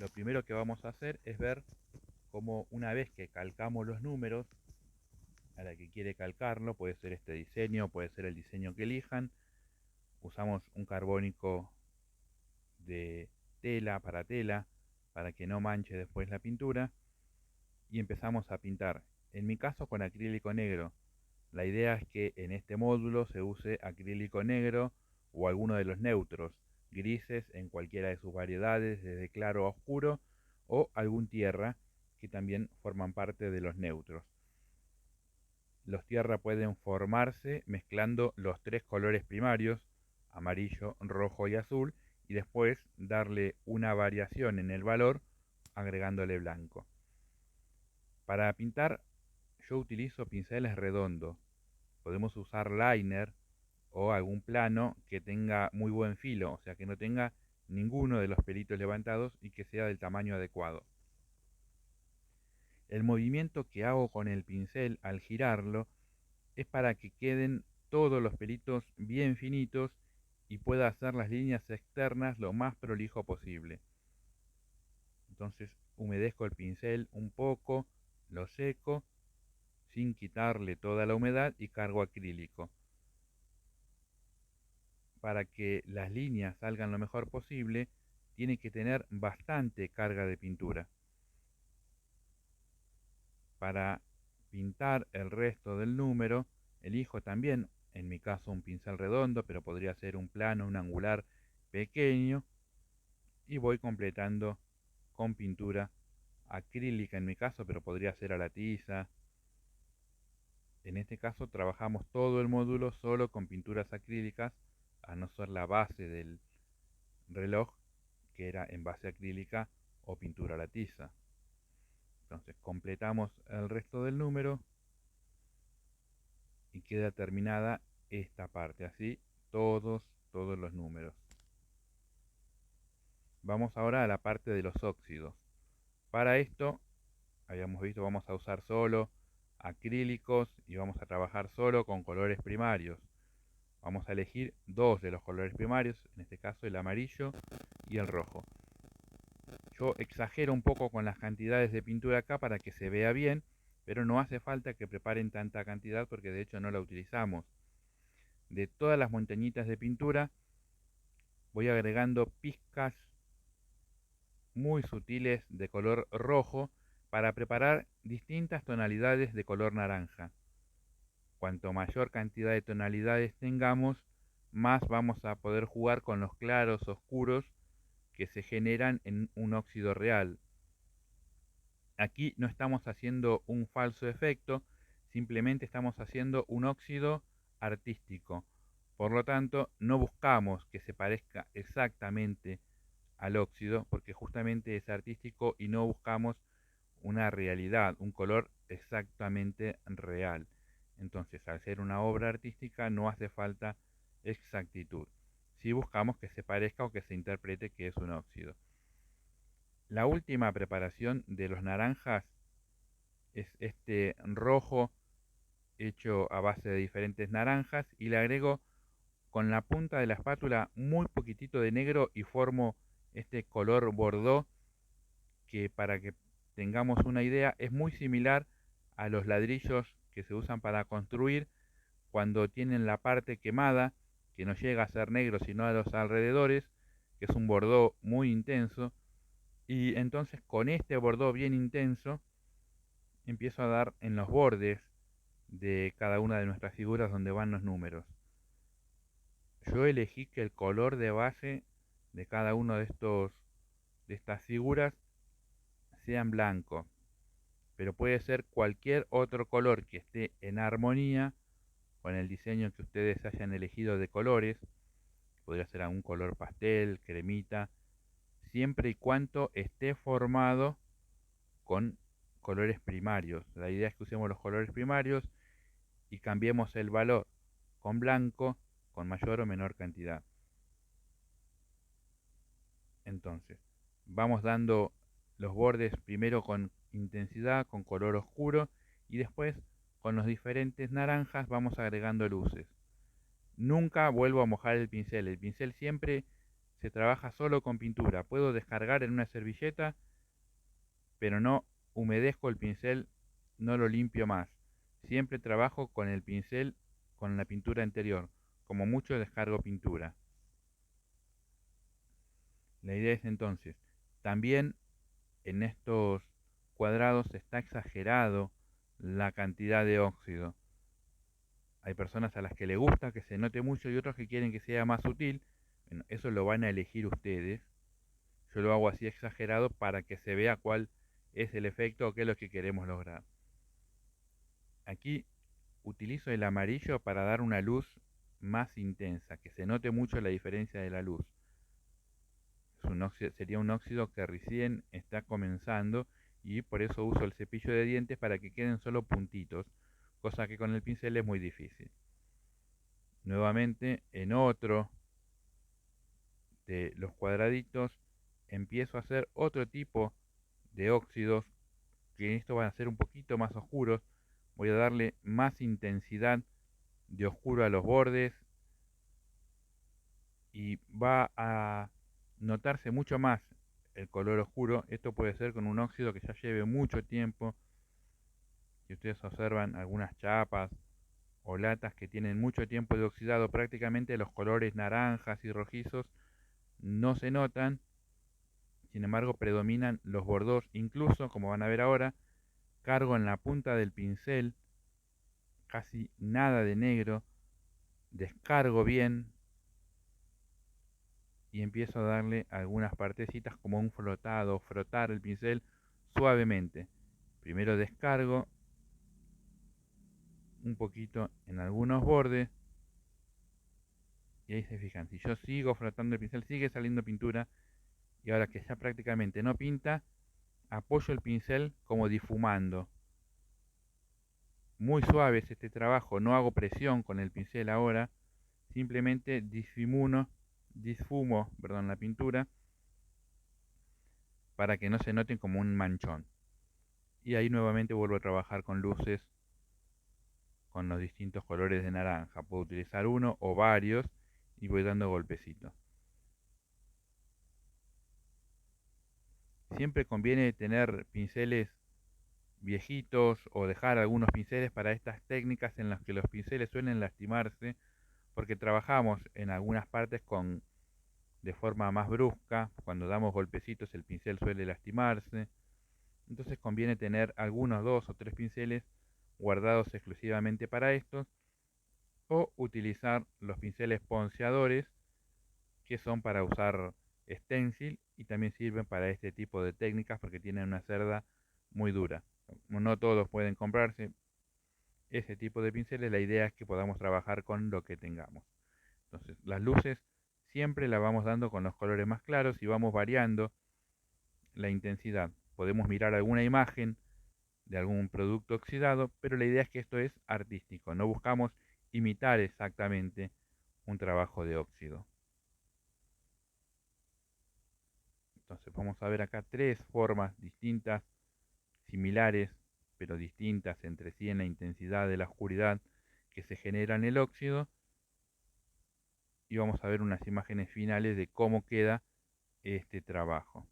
lo primero que vamos a hacer es ver cómo una vez que calcamos los números a la que quiere calcarlo, puede ser este diseño, puede ser el diseño que elijan, usamos un carbónico de tela para que no manche después la pintura y empezamos a pintar. En mi caso con acrílico negro. La idea es que en este módulo se use acrílico negro o alguno de los neutros, grises en cualquiera de sus variedades, desde claro a oscuro, o algún tierra, que también forman parte de los neutros. Los tierra pueden formarse mezclando los tres colores primarios, amarillo, rojo y azul, y después darle una variación en el valor agregándole blanco. Para pintar yo utilizo pinceles redondos. Podemos usar liner o algún plano que tenga muy buen filo, o sea que no tenga ninguno de los pelitos levantados y que sea del tamaño adecuado. El movimiento que hago con el pincel al girarlo es para que queden todos los pelitos bien finitos y pueda hacer las líneas externas lo más prolijo posible. Entonces humedezco el pincel un poco, lo seco sin quitarle toda la humedad y cargo acrílico. Para que las líneas salgan lo mejor posible, tiene que tener bastante carga de pintura. Para pintar el resto del número, elijo también, en mi caso, un pincel redondo, pero podría ser un plano, un angular pequeño, y voy completando con pintura acrílica en mi caso, pero podría ser a la tiza. En este caso trabajamos todo el módulo solo con pinturas acrílicas, a no ser la base del reloj, que era en base acrílica o pintura a la tiza. Entonces completamos el resto del número y queda terminada esta parte, así todos los números. Vamos ahora a la parte de los óxidos. Para esto, habíamos visto, vamos a usar solo acrílicos y vamos a trabajar solo con colores primarios. Vamos a elegir dos de los colores primarios, en este caso el amarillo y el rojo. Yo exagero un poco con las cantidades de pintura acá para que se vea bien, pero no hace falta que preparen tanta cantidad porque de hecho no la utilizamos. De todas las montañitas de pintura voy agregando pizcas muy sutiles de color rojo para preparar distintas tonalidades de color naranja. Cuanto mayor cantidad de tonalidades tengamos, más vamos a poder jugar con los claros oscuros que se generan en un óxido real. Aquí no estamos haciendo un falso efecto, simplemente estamos haciendo un óxido artístico. Por lo tanto, no buscamos que se parezca exactamente al óxido, porque justamente es artístico y no buscamos una realidad, un color exactamente real. Entonces, al ser una obra artística no hace falta exactitud. Si buscamos que se parezca o que se interprete que es un óxido. La última preparación de los naranjas es este rojo hecho a base de diferentes naranjas y le agrego con la punta de la espátula muy poquitito de negro y formo este color bordó que, para que tengamos una idea, es muy similar a los ladrillos que se usan para construir cuando tienen la parte quemada, que no llega a ser negro sino a los alrededores, que es un bordó muy intenso. Y entonces con este bordó bien intenso empiezo a dar en los bordes de cada una de nuestras figuras donde van los números. Yo elegí que el color de base de cada uno de estas figuras sean blanco, pero puede ser cualquier otro color que esté en armonía con el diseño que ustedes hayan elegido de colores. Podría ser un color pastel, cremita, siempre y cuando esté formado con colores primarios. La idea es que usemos los colores primarios y cambiemos el valor con blanco con mayor o menor cantidad. Entonces, vamos dando los bordes primero con intensidad, con color oscuro, y después con los diferentes naranjas vamos agregando luces. Nunca vuelvo a mojar el pincel siempre se trabaja solo con pintura. Puedo descargar en una servilleta, pero no humedezco el pincel, no lo limpio más. Siempre trabajo con el pincel, con la pintura anterior. Como mucho descargo pintura. La idea es entonces, también en estos cuadrados está exagerado la cantidad de óxido. Hay personas a las que les gusta que se note mucho y otros que quieren que sea más sutil. Bueno, eso lo van a elegir ustedes. Yo lo hago así exagerado para que se vea cuál es el efecto o qué es lo que queremos lograr. Aquí utilizo el amarillo para dar una luz más intensa, que se note mucho la diferencia de la luz. Sería un óxido que recién está comenzando y por eso uso el cepillo de dientes para que queden solo puntitos, cosa que con el pincel es muy difícil. Nuevamente en otro de los cuadraditos empiezo a hacer otro tipo de óxidos que estos van a ser un poquito más oscuros. Voy a darle más intensidad de oscuro a los bordes y va a notarse mucho más el color oscuro. Esto puede ser con un óxido que ya lleve mucho tiempo. Si ustedes observan algunas chapas o latas que tienen mucho tiempo de oxidado, prácticamente los colores naranjas y rojizos no se notan. Sin embargo, predominan los bordos. Incluso, como van a ver ahora, cargo en la punta del pincel casi nada de negro, descargo bien y empiezo a darle algunas partecitas como un flotado, frotar el pincel suavemente. Primero descargo un poquito en algunos bordes y ahí se fijan, si yo sigo frotando el pincel sigue saliendo pintura y ahora que ya prácticamente no pinta, apoyo el pincel como difumando. Muy suave es este trabajo, no hago presión con el pincel ahora, simplemente disfumo la pintura para que no se noten como un manchón. Y ahí nuevamente vuelvo a trabajar con luces con los distintos colores de naranja. Puedo utilizar uno o varios y voy dando golpecitos. Siempre conviene tener pinceles viejitos o dejar algunos pinceles para estas técnicas en las que los pinceles suelen lastimarse porque trabajamos en algunas partes de forma más brusca. Cuando damos golpecitos el pincel suele lastimarse. Entonces conviene tener algunos 2 o 3 pinceles guardados exclusivamente para estos o utilizar los pinceles ponceadores que son para usar stencil y también sirven para este tipo de técnicas porque tienen una cerda muy dura. No todos pueden comprarse ese tipo de pinceles, la idea es que podamos trabajar con lo que tengamos. Entonces las luces siempre las vamos dando con los colores más claros y vamos variando la intensidad. Podemos mirar alguna imagen de algún producto oxidado, pero la idea es que esto es artístico, no buscamos imitar exactamente un trabajo de óxido. Entonces vamos a ver acá 3 formas distintas, similares, pero distintas entre sí en la intensidad de la oscuridad que se genera en el óxido. Y vamos a ver unas imágenes finales de cómo queda este trabajo.